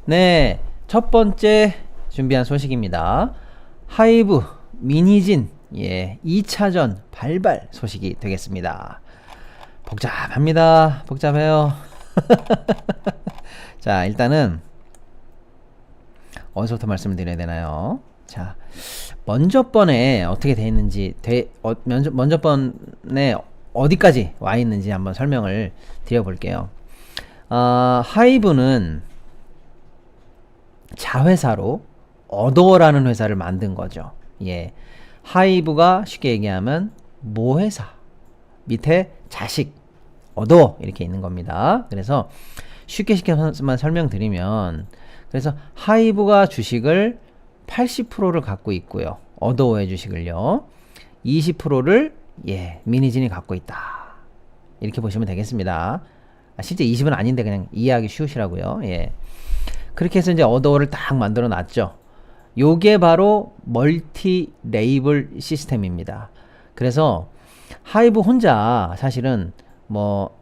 네, 첫 번째 준비한 소식입니다. 하이브 미니진 2차전 발발 소식이 되겠습니다. 복잡합니다. 복잡해요. 자, 일단은 어디서부터 말씀을 드려야 되나요? 자, 먼저 번에 어떻게 돼 있는지, 먼저 번에 어디까지 와 있는지 한번 설명을 드려볼게요. 하이브는 자회사로 어도어라는 회사를 만든 거죠. 예. 하이브가 쉽게 얘기하면 모회사, 밑에 자식, 어도어 이렇게 있는 겁니다. 그래서 쉽게만 설명드리면, 그래서 하이브가 주식을 80%를 갖고 있고요. 어도어의 주식을요. 20%를 미니진이 갖고 있다. 이렇게 보시면 되겠습니다. 실제 20은 아닌데 그냥 이해하기 쉬우시라고요. 예. 그렇게 해서 이제 어도어를 딱 만들어 놨죠. 요게 바로 멀티 레이블 시스템입니다. 그래서 하이브 혼자 사실은 뭐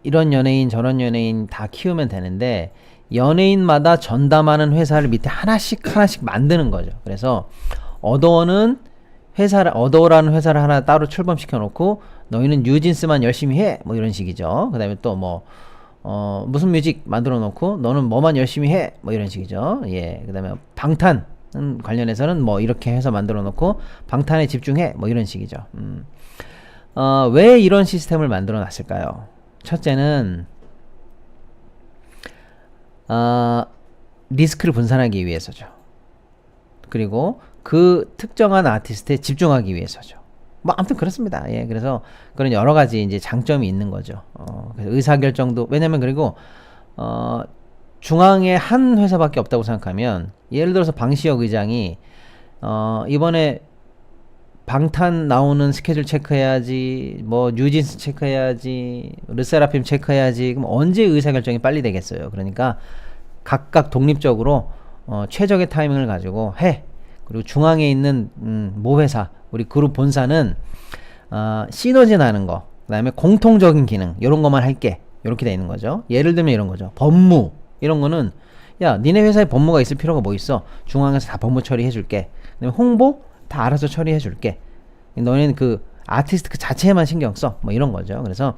이런 연예인 저런 연예인 다 키우면 되는데, 연예인마다 전담하는 회사를 밑에 하나씩 만드는 거죠. 그래서 어도어라는 회사를 하나 따로 출범시켜 놓고, 너희는 뉴진스만 열심히 해, 뭐 이런 식이죠. 그 다음에 또 뭐 무슨 뮤직 만들어 놓고 너는 뭐만 열심히 해, 뭐 이런 식이죠. 예. 그 다음에 방탄 관련해서는 뭐 이렇게 해서 만들어 놓고 방탄에 집중해, 뭐 이런 식이죠. 왜 이런 시스템을 만들어 놨을까요? 첫째는 리스크를 분산하기 위해서죠. 그리고 그 특정한 아티스트에 집중하기 위해서죠. 뭐 아무튼 그렇습니다. 예, 그래서 그런 여러 가지 이제 장점이 있는 거죠. 그래서 의사결정도, 왜냐면 그리고 중앙에 한 회사밖에 없다고 생각하면, 예를 들어서 방시혁 의장이 이번에 방탄 나오는 스케줄 체크해야지, 뭐 뉴진스 체크해야지, 르세라핌 체크해야지. 그럼 언제 의사결정이 빨리 되겠어요? 그러니까 각각 독립적으로 최적의 타이밍을 가지고 해. 그리고 중앙에 있는 모 회사, 우리 그룹 본사는 시너지 나는 거, 그 다음에 공통적인 기능, 이런 것만 할게, 이렇게 돼 있는 거죠. 예를 들면 이런 거죠. 법무 이런 거는, 야, 니네 회사에 법무가 있을 필요가 뭐 있어? 중앙에서 다 법무 처리해 줄게. 그다음에 홍보 다 알아서 처리해 줄게. 너네는 그 아티스트 그 자체에만 신경 써, 뭐 이런 거죠. 그래서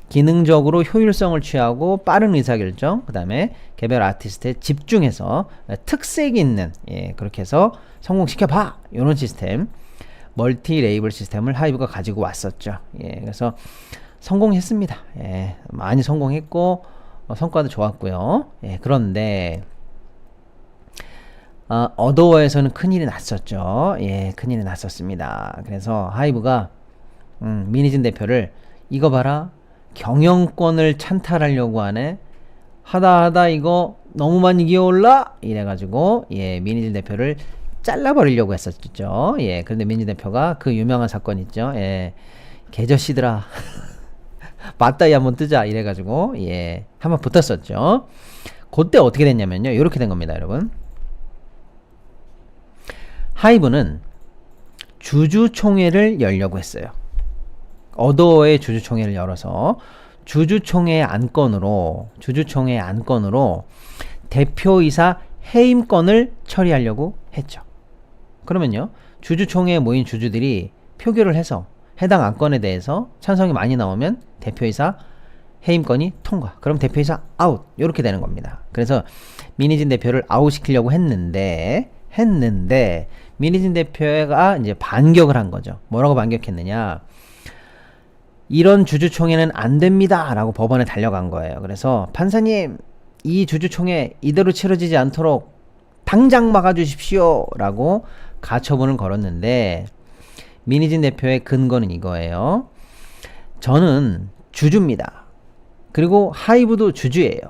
기능적으로 효율성을 취하고 빠른 의사결정, 그 다음에 개별 아티스트에 집중해서 특색 있는, 그렇게 해서 성공시켜봐, 이런 시스템, 멀티 레이블 시스템을 하이브가 가지고 왔었죠. 그래서 성공했습니다. 많이 성공했고 성과도 좋았고요. 그런데 어도어에서는 큰일이 났었죠. 큰일이 났었습니다. 그래서 하이브가 미니진 대표를, 이거 봐라, 경영권을 찬탈하려고 하네, 하다 이거 너무 많이 기어올라, 이래가지고 미니진 대표를 잘라버리려고 했었죠. 그런데 미니진 대표가 그 유명한 사건 있죠. 개저씨들아 맞다이 한번 뜨자, 이래가지고 한번 붙었었죠. 그때 어떻게 됐냐면요, 이렇게 된 겁니다, 여러분. 하이브는 주주총회를 열려고 했어요. 어도어의 주주총회를 열어서 주주총회 안건으로 대표이사 해임권을 처리하려고 했죠. 그러면요, 주주총회에 모인 주주들이 표결을 해서 해당 안건에 대해서 찬성이 많이 나오면 대표이사 해임권이 통과, 그럼 대표이사 아웃, 이렇게 되는 겁니다. 그래서 미니진 대표를 아웃시키려고 했는데 미니진 대표가 이제 반격을 한 거죠. 뭐라고 반격했느냐, 이런 주주총회는 안 됩니다 라고 법원에 달려간 거예요. 그래서 판사님, 이 주주총회 이대로 치러지지 않도록 당장 막아주십시오 라고 가처분을 걸었는데, 미니진 대표의 근거는 이거예요. 저는 주주입니다. 그리고 하이브도 주주예요.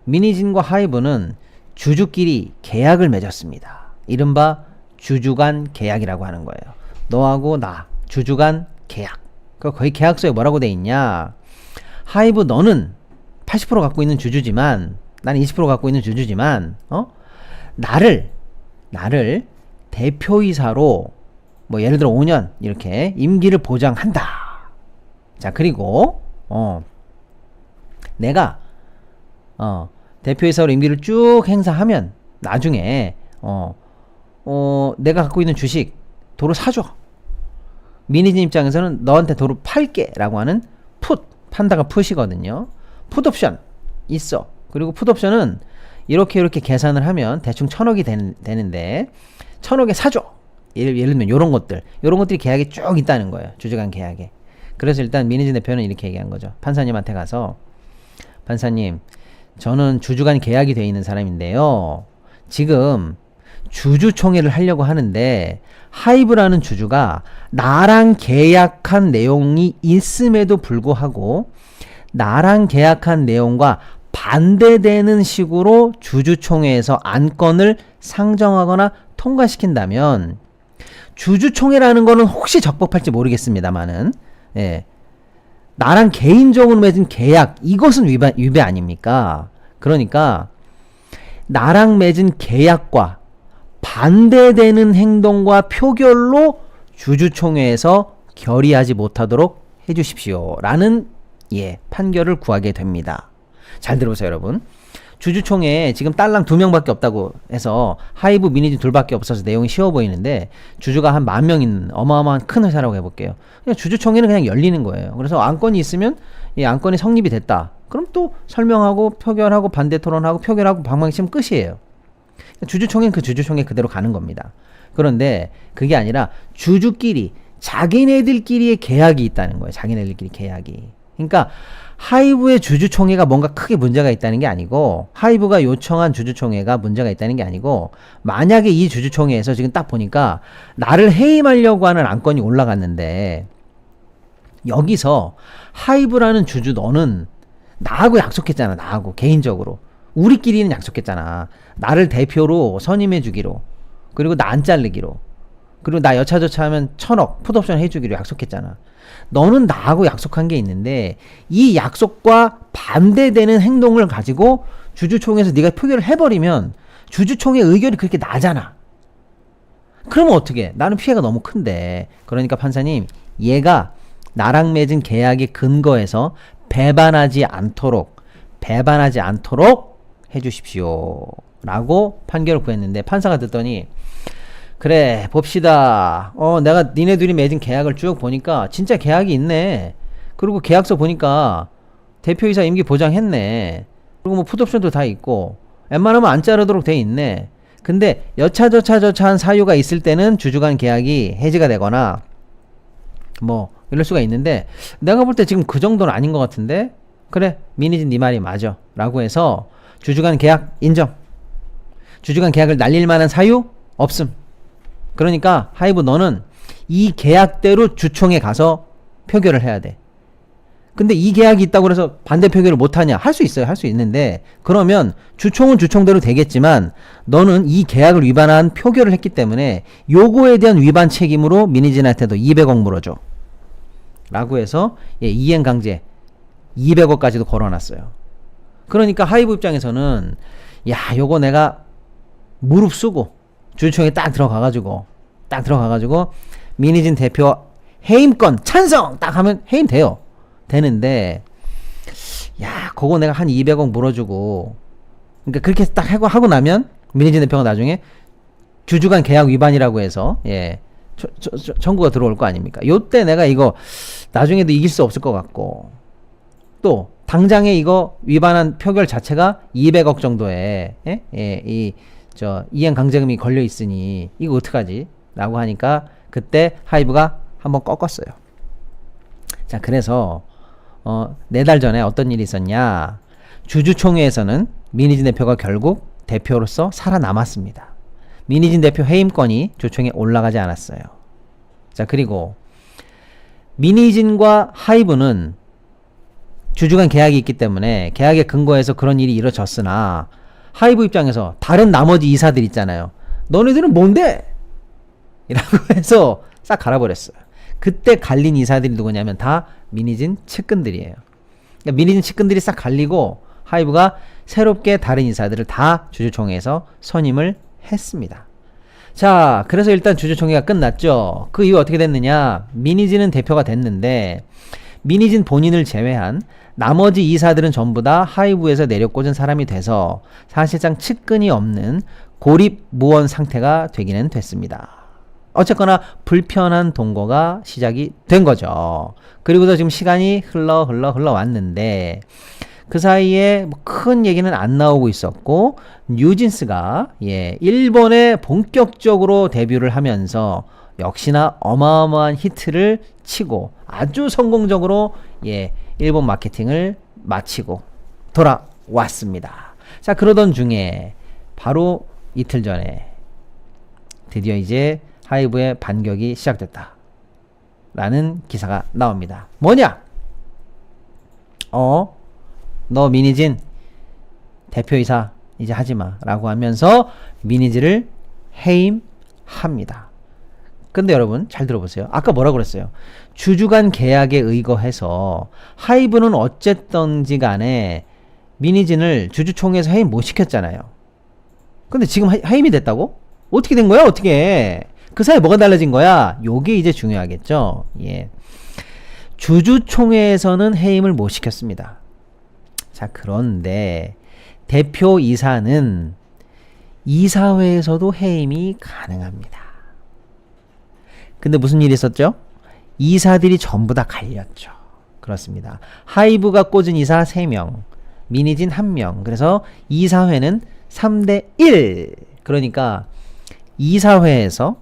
미니진과 하이브는 주주끼리 계약을 맺었습니다. 이른바 주주간 계약이라고 하는 거예요. 너하고 나 주주간 계약. 거의 계약서에 뭐라고 돼 있냐, 하이브 너는 80% 갖고 있는 주주지만 나는 20% 갖고 있는 주주지만 나를 대표이사로 뭐 예를 들어 5년 이렇게 임기를 보장한다. 자, 그리고 내가 대표이사로 임기를 쭉 행사하면 나중에 내가 갖고 있는 주식 도로 사줘. 미니진 입장에서는 너한테 도로 팔게 라고 하는 풋, 판다가 풋이거든요. 풋옵션 있어. 그리고 풋옵션은 이렇게 계산을 하면 대충 1000억이 되는데 1000억에 사줘. 예를 들면 요런 것들이 계약이 쭉 있다는 거예요. 주주간 계약에. 그래서 일단 미니진 대표는 이렇게 얘기한 거죠. 판사님한테 가서, 판사님, 저는 주주간 계약이 돼 있는 사람인데요. 지금 주주총회를 하려고 하는데 하이브라는 주주가 나랑 계약한 내용이 있음에도 불구하고 나랑 계약한 내용과 반대되는 식으로 주주총회에서 안건을 상정하거나 통과시킨다면, 주주총회라는 거는 혹시 적법할지 모르겠습니다만은, 예, 나랑 개인적으로 맺은 계약, 이것은 위배 아닙니까? 그러니까 나랑 맺은 계약과 반대되는 행동과 표결로 주주총회에서 결의하지 못하도록 해주십시오 라는 판결을 구하게 됩니다. 잘 들어보세요, 여러분. 주주총회에 지금 딸랑 2명밖에 없다고 해서 하이브 미니진 2밖에 없어서 내용이 쉬워 보이는데, 주주가 한 10,000명 있는 어마어마한 큰 회사라고 해볼게요. 그냥 주주총회는 그냥 열리는 거예요. 그래서 안건이 있으면 이 안건이 성립이 됐다. 그럼 또 설명하고 표결하고 반대 토론하고 표결하고 방망이치면 끝이에요. 주주총회는 그 주주총회 그대로 가는 겁니다. 그런데 그게 아니라 주주끼리 자기네들끼리의 계약이 있다는 거예요. 자기네들끼리 계약이. 그러니까 하이브의 주주총회가 뭔가 크게 문제가 있다는 게 아니고, 하이브가 요청한 주주총회가 문제가 있다는 게 아니고, 만약에 이 주주총회에서 지금 딱 보니까 나를 해임하려고 하는 안건이 올라갔는데, 여기서 하이브라는 주주, 너는 나하고 약속했잖아. 나하고 개인적으로 우리끼리는 약속했잖아. 나를 대표로 선임해 주기로, 그리고 나 안 자르기로, 그리고 나 여차저차 하면 1000억 풋옵션 해주기로 약속했잖아. 너는 나하고 약속한 게 있는데 이 약속과 반대되는 행동을 가지고 주주총회에서 네가 표결을 해버리면 주주총회 의결이 그렇게 나잖아. 그러면 어떻게? 나는 피해가 너무 큰데. 그러니까 판사님, 얘가 나랑 맺은 계약의 근거에서 배반하지 않도록 해주십시오 라고 판결을 구했는데, 판사가 듣더니, 그래 봅시다. 내가 니네 둘이 맺은 계약을 쭉 보니까 진짜 계약이 있네. 그리고 계약서 보니까 대표이사 임기 보장했네. 그리고 뭐 풋옵션도 다 있고 웬만하면 안 자르도록 돼 있네. 근데 여차저차한 사유가 있을 때는 주주간 계약이 해지가 되거나 뭐 이럴 수가 있는데, 내가 볼 때 지금 그 정도는 아닌 것 같은데, 그래 미니진 네 말이 맞아 라고 해서 주주간 계약 인정. 주주간 계약을 날릴 만한 사유 없음. 그러니까 하이브 너는 이 계약대로 주총에 가서 표결을 해야 돼. 근데 이 계약이 있다고 해서 반대 표결을 못하냐? 할 수 있어요. 할 수 있는데, 그러면 주총은 주총대로 되겠지만 너는 이 계약을 위반한 표결을 했기 때문에 요거에 대한 위반 책임으로 미니진한테도 200억 물어줘 라고 해서 이행 강제 200억까지도 걸어놨어요. 그러니까 하이브 입장에서는 요거 내가 무릎 쓰고 주주총회 딱 들어가가지고 미니진 대표 해임권 찬성 딱 하면 해임 돼요. 되는데, 그거 내가 한 200억 물어주고, 그러니까 그렇게 딱 하고 나면 미니진 대표가 나중에 주주간 계약 위반이라고 해서 청구가 들어올 거 아닙니까? 요때 내가 이거 나중에도 이길 수 없을 것 같고, 또 당장에 이거 위반한 표결 자체가 200억 정도의 이행 강제금이 걸려 있으니 이거 어떡하지? 라고 하니까 그때 하이브가 한번 꺾었어요. 자, 그래서 4달 전에 어떤 일이 있었냐? 주주총회에서는 미니진 대표가 결국 대표로서 살아남았습니다. 미니진 대표 해임권이 주총에 올라가지 않았어요. 자, 그리고 미니진과 하이브는 주주간 계약이 있기 때문에 계약의 근거에서 그런 일이 이루어졌으나, 하이브 입장에서 다른 나머지 이사들 있잖아요. 너네들은 뭔데? 이라고 해서 싹 갈아버렸어요. 그때 갈린 이사들이 누구냐면 다 미니진 측근들이에요. 그러니까 미니진 측근들이 싹 갈리고 하이브가 새롭게 다른 이사들을 다 주주총회에서 선임을 했습니다. 자, 그래서 일단 주주총회가 끝났죠. 그 이후 어떻게 됐느냐? 미니진은 대표가 됐는데, 민희진 본인을 제외한 나머지 이사들은 전부 다 하이브에서 내려꽂은 사람이 돼서 사실상 측근이 없는 고립무원 상태가 되기는 됐습니다. 어쨌거나 불편한 동거가 시작이 된 거죠. 그리고서 지금 시간이 흘러왔는데 그 사이에 뭐 큰 얘기는 안 나오고 있었고, 뉴진스가 일본에 본격적으로 데뷔를 하면서 역시나 어마어마한 히트를 치고 아주 성공적으로 일본 마케팅을 마치고 돌아왔습니다. 자, 그러던 중에 바로 이틀 전에 드디어 이제 하이브의 반격이 시작됐다 라는 기사가 나옵니다. 뭐냐? 너 민희진 대표이사 이제 하지마 라고 하면서 민희진을 해임합니다. 근데 여러분 잘 들어보세요. 아까 뭐라고 그랬어요? 주주간 계약에 의거해서 하이브는 어쨌든지 간에 민희진을 주주총회에서 해임 못 시켰잖아요. 근데 지금 해임이 됐다고? 어떻게 된 거야? 어떻게? 그 사이에 뭐가 달라진 거야? 요게 이제 중요하겠죠. 주주총회에서는 해임을 못 시켰습니다. 자, 그런데 대표이사는 이사회에서도 해임이 가능합니다. 근데 무슨 일이 있었죠? 이사들이 전부 다 갈렸죠. 그렇습니다. 하이브가 꽂은 이사 3명, 민희진 1명. 그래서 이사회는 3대1. 그러니까 이사회에서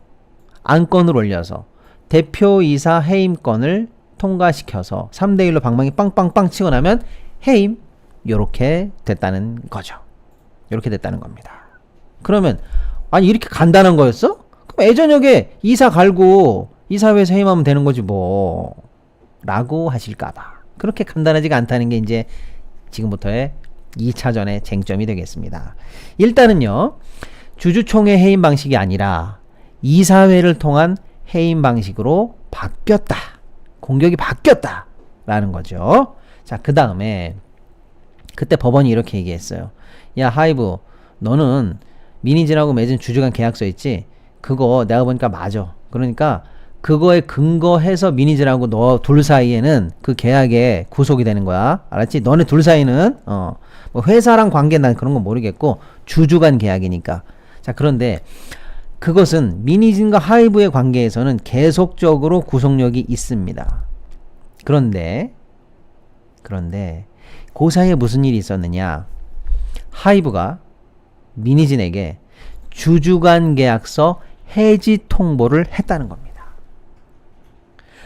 안건을 올려서 대표이사 해임건을 통과시켜서 3대1로 방망이 빵빵빵 치고 나면 해임. 요렇게 됐다는 거죠. 요렇게 됐다는 겁니다. 그러면 아니 이렇게 간단한 거였어? 그럼 애저녁에 이사 갈고 이사회에서 해임하면 되는 거지 뭐 라고 하실까봐. 그렇게 간단하지가 않다는 게 이제 지금부터의 2차전의 쟁점이 되겠습니다. 일단은요, 주주총회 해임 방식이 아니라 이사회를 통한 해임 방식으로 바뀌었다. 공격이 바뀌었다 라는 거죠. 자, 그 다음에 그때 법원이 이렇게 얘기했어요. 야, 하이브, 너는 민희진하고 맺은 주주간 계약서 있지? 그거 내가 보니까 맞아. 그러니까 그거에 근거해서 민희진하고 너 둘 사이에는 그 계약에 구속이 되는 거야. 알았지? 너네 둘 사이는 뭐 회사랑 관계 난 그런 건 모르겠고 주주간 계약이니까. 자, 그런데 그것은 민희진과 하이브의 관계에서는 계속적으로 구속력이 있습니다. 그런데 그 사이에 무슨 일이 있었느냐? 하이브가 민희진에게 주주간 계약서 해지 통보를 했다는 겁니다.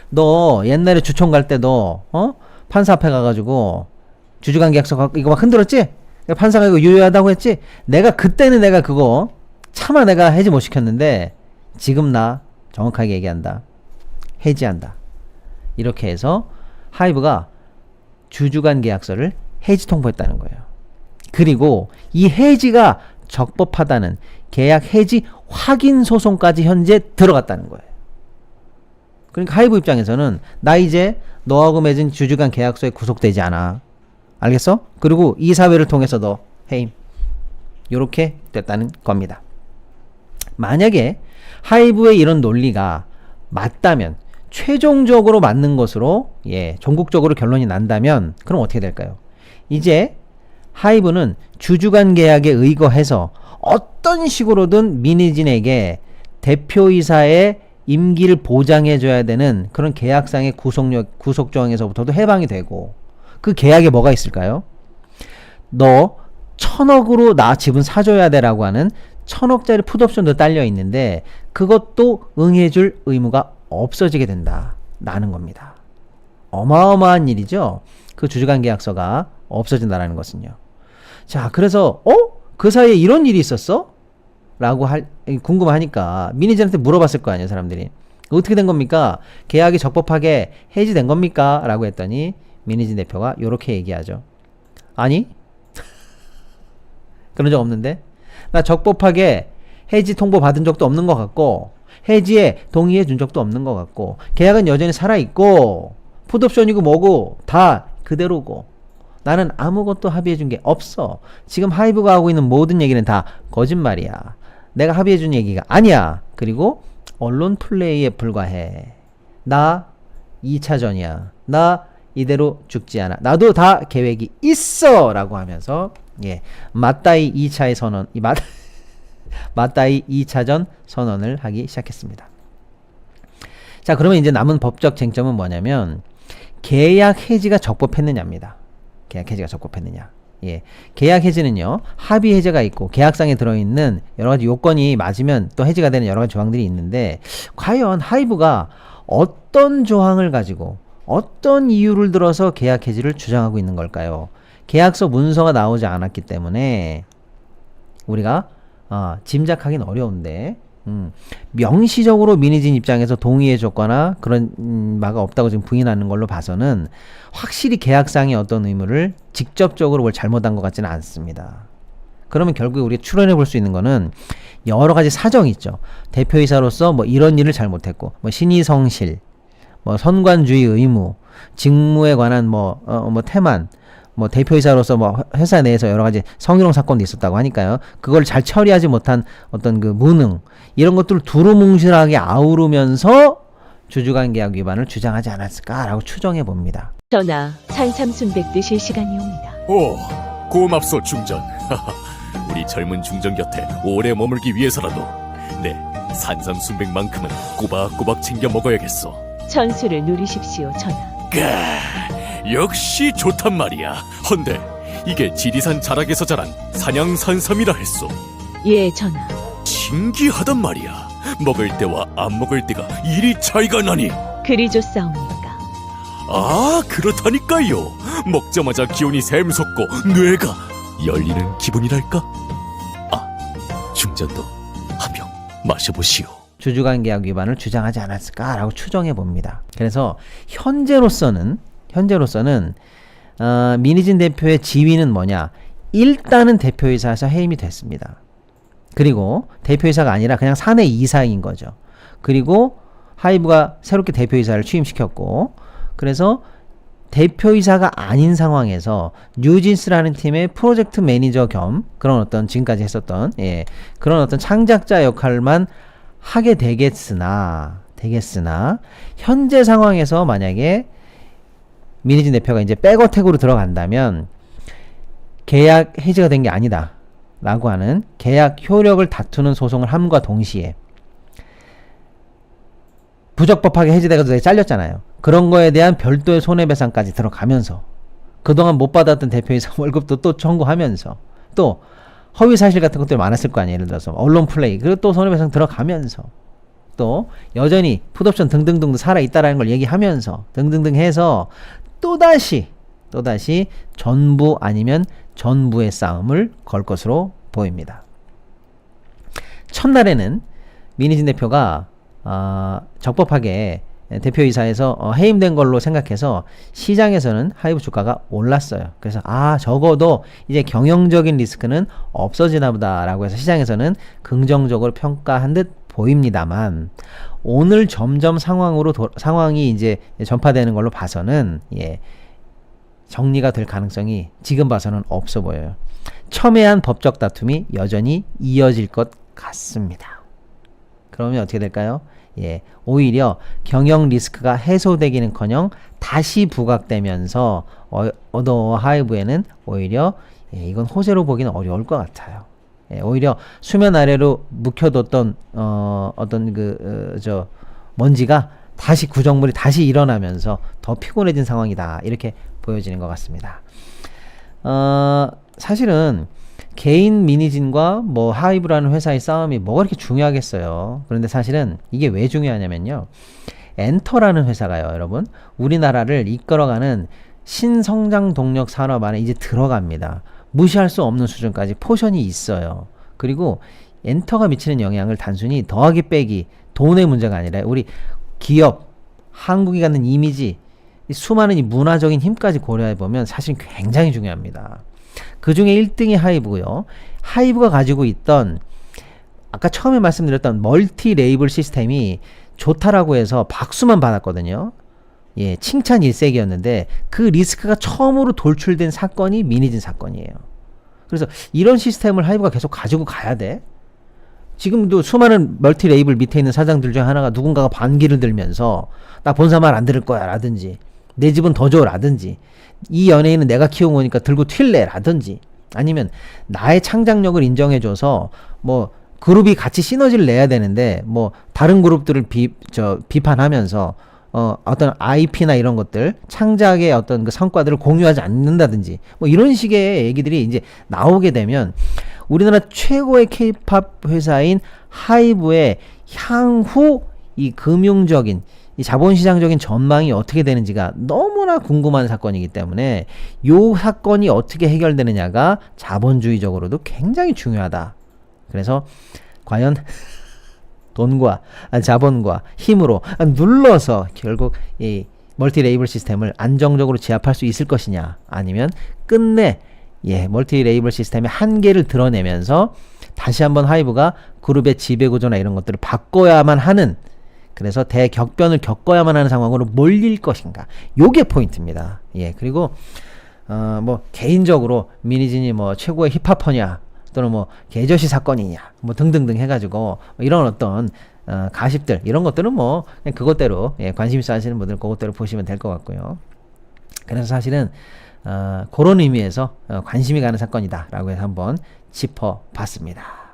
너 옛날에 주총 갈 때 너 판사 앞에 가가지고 주주간 계약서 이거 막 흔들었지? 판사가 이거 유효하다고 했지? 그때는 내가 그거 차마 내가 해지 못 시켰는데 지금 나 정확하게 얘기한다. 해지한다. 이렇게 해서 하이브가 주주간 계약서를 해지 통보했다는 거예요. 그리고 이 해지가 적법하다는 계약 해지 확인 소송까지 현재 들어갔다는 거예요. 그러니까 하이브 입장에서는 나 이제 너하고 맺은 주주간 계약서에 구속되지 않아. 알겠어? 그리고 이사회를 통해서 너 해임. 요렇게 됐다는 겁니다. 만약에 하이브의 이런 논리가 맞다면, 최종적으로 맞는 것으로 전국적으로 결론이 난다면 그럼 어떻게 될까요? 이제 하이브는 주주간 계약에 의거해서 어떤 식으로든 민희진에게 대표이사의 임기를 보장해줘야 되는 그런 계약상의 구속조항에서부터도 해방이 되고, 그 계약에 뭐가 있을까요? 너 1,000억으로 나 지분 사줘야 돼라고 하는 1,000억짜리 풋옵션도 딸려 있는데 그것도 응해줄 의무가 없어지게 된다라는 겁니다. 어마어마한 일이죠. 그 주주간 계약서가 없어진다라는 것은요. 자, 그래서 그 사이에 이런 일이 있었어? 라고 궁금하니까 민희진한테 물어봤을 거 아니에요, 사람들이. 어떻게 된 겁니까? 계약이 적법하게 해지된 겁니까? 라고 했더니 민희진 대표가 요렇게 얘기하죠. 아니? 그런 적 없는데? 나 적법하게 해지 통보 받은 적도 없는 것 같고, 해지에 동의해 준 적도 없는 것 같고, 계약은 여전히 살아있고, 풋옵션이고 뭐고 다 그대로고, 나는 아무것도 합의해 준 게 없어. 지금 하이브가 하고 있는 모든 얘기는 다 거짓말이야. 내가 합의해 준 얘기가 아니야. 그리고 언론 플레이에 불과해. 나 2차전이야. 나 이대로 죽지 않아. 나도 다 계획이 있어! 라고 하면서, 예, 맞다이 2차의 선언, 맞다이 2차전 선언을 하기 시작했습니다. 자, 그러면 이제 남은 법적 쟁점은 뭐냐면, 계약 해지가 적법했느냐입니다. 계약 해지가 적법했느냐. 예. 계약 해지는요, 합의 해제가 있고, 계약상에 들어있는 여러 가지 요건이 맞으면 또 해지가 되는 여러 가지 조항들이 있는데, 과연 하이브가 어떤 조항을 가지고, 어떤 이유를 들어서 계약 해지를 주장하고 있는 걸까요? 계약서 문서가 나오지 않았기 때문에, 우리가, 짐작하기는 어려운데, 명시적으로 미니진 입장에서 동의해줬거나 그런 바가 없다고 지금 부인하는 걸로 봐서는 확실히 계약상의 어떤 의무를 직접적으로 뭘 잘못한 것 같지는 않습니다. 그러면 결국에 우리가 추론해 볼 수 있는 거는 여러 가지 사정이 있죠. 대표이사로서 뭐 이런 일을 잘못했고, 뭐 신의성실, 뭐 선관주의 의무, 직무에 관한 뭐 태만, 뭐 대표이사로서 뭐 회사 내에서 여러 가지 성희롱 사건도 있었다고 하니까요. 그걸 잘 처리하지 못한 어떤 그 무능, 이런 것들을 두루뭉실하게 아우르면서 주주간 계약 위반을 주장하지 않았을까라고 추정해 봅니다. 전하, 산삼순백 드실 시간이 옵니다. 오, 고맙소 중전. 우리 젊은 중전 곁에 오래 머물기 위해서라도 네, 산삼순백만큼은 꼬박꼬박 챙겨 먹어야겠소. 천수를 누리십시오, 전하. 역시 좋단 말이야. 헌데 이게 지리산 자락에서 자란 산양산삼이라 했소. 예, 전하. 신기하단 말이야. 먹을 때와 안 먹을 때가 이리 차이가 나니. 그리 좋사옵니까? 아, 그렇다니까요. 먹자마자 기운이 샘솟고 뇌가 열리는 기분이랄까. 중전도 한 병 마셔보시오. 주주간 계약 위반을 주장하지 않았을까라고 추정해 봅니다. 그래서 현재로서는 민희진 대표의 지위는 뭐냐? 일단은 대표이사에서 해임이 됐습니다. 그리고 대표이사가 아니라 그냥 사내 이사인 거죠. 그리고 하이브가 새롭게 대표이사를 취임시켰고, 그래서 대표이사가 아닌 상황에서 뉴진스라는 팀의 프로젝트 매니저 겸 그런 어떤 지금까지 했었던 그런 어떤 창작자 역할만 하게 되겠으나 현재 상황에서 만약에 민희진 대표가 이제 백어택으로 들어간다면 계약 해지가 된 게 아니다 라고 하는 계약 효력을 다투는 소송을 함과 동시에 부적법하게 해지돼가지고 잘렸잖아요. 그런 거에 대한 별도의 손해배상까지 들어가면서 그동안 못 받았던 대표이사 월급도 또 청구하면서 또 허위 사실 같은 것들이 많았을 거 아니에요. 예를 들어서 언론 플레이, 그리고 또 손해배상 들어가면서 또 여전히 풋옵션 등등등도 살아있다라는 걸 얘기하면서 등등등 해서 또다시 전부 아니면 전부의 싸움을 걸 것으로 보입니다. 첫날에는 민희진 대표가 적법하게 대표이사에서 해임된 걸로 생각해서 시장에서는 하이브 주가가 올랐어요. 그래서 적어도 이제 경영적인 리스크는 없어지나 보다라고 해서 시장에서는 긍정적으로 평가한 듯 보입니다만, 오늘 점점 상황이 이제 전파되는 걸로 봐서는 정리가 될 가능성이 지금 봐서는 없어 보여요. 첨예한 법적 다툼이 여전히 이어질 것 같습니다. 그러면 어떻게 될까요? 오히려 경영 리스크가 해소되기는커녕 다시 부각되면서 어더 하이브에는 오히려 이건 호재로 보기는 어려울 것 같아요. 오히려 수면 아래로 묵혀뒀던 먼지가 다시 구정물이 다시 일어나면서 더 피곤해진 상황이다, 이렇게 보여지는 것 같습니다. 사실은 개인 민희진과 뭐 하이브라는 회사의 싸움이 뭐가 그렇게 중요하겠어요. 그런데 사실은 이게 왜 중요하냐면요, 엔터라는 회사가요, 여러분, 우리나라를 이끌어가는 신성장 동력 산업 안에 이제 들어갑니다. 무시할 수 없는 수준까지 포션이 있어요. 그리고 엔터가 미치는 영향을 단순히 더하기 빼기 돈의 문제가 아니라 우리 기업, 한국이 갖는 이미지, 수많은 이 문화적인 힘까지 고려해보면 사실 굉장히 중요합니다. 그 중에 1등이 하이브고요. 하이브가 가지고 있던 아까 처음에 말씀드렸던 멀티 레이블 시스템이 좋다라고 해서 박수만 받았거든요. 칭찬 일색이었는데 그 리스크가 처음으로 돌출된 사건이 민희진 사건이에요. 그래서 이런 시스템을 하이브가 계속 가지고 가야 돼. 지금도 수많은 멀티 레이블 밑에 있는 사장들 중 하나가 누군가가 반기를 들면서 나 본사 말 안 들을 거야 라든지 내 집은 더 줘라든지 이 연예인은 내가 키운 거니까 들고 튈래라든지 아니면 나의 창작력을 인정해줘서 뭐 그룹이 같이 시너지를 내야 되는데 뭐 다른 그룹들을 비판하면서 어떤 IP나 이런 것들 창작의 어떤 그 성과들을 공유하지 않는다든지 뭐 이런 식의 얘기들이 이제 나오게 되면 우리나라 최고의 K-팝 회사인 하이브의 향후 이 금융적인 이 자본시장적인 전망이 어떻게 되는지가 너무나 궁금한 사건이기 때문에 이 사건이 어떻게 해결되느냐가 자본주의적으로도 굉장히 중요하다. 그래서 과연 돈과 자본과 힘으로 눌러서 결국 이 멀티 레이블 시스템을 안정적으로 제압할 수 있을 것이냐 아니면 끝내 멀티 레이블 시스템의 한계를 드러내면서 다시 한번 하이브가 그룹의 지배구조나 이런 것들을 바꿔야만 하는 그래서 대격변을 겪어야만 하는 상황으로 몰릴 것인가 요게 포인트입니다. 그리고 뭐 개인적으로 미니진이 뭐 최고의 힙합퍼냐 또는 뭐 개저시 사건이냐 뭐 등등등 해가지고 이런 어떤 가십들 이런 것들은 뭐 그냥 그것대로 관심 있어 하시는 분들 그것대로 보시면 될 것 같고요. 그래서 사실은 그런 의미에서 관심이 가는 사건이다 라고 해서 한번 짚어봤습니다.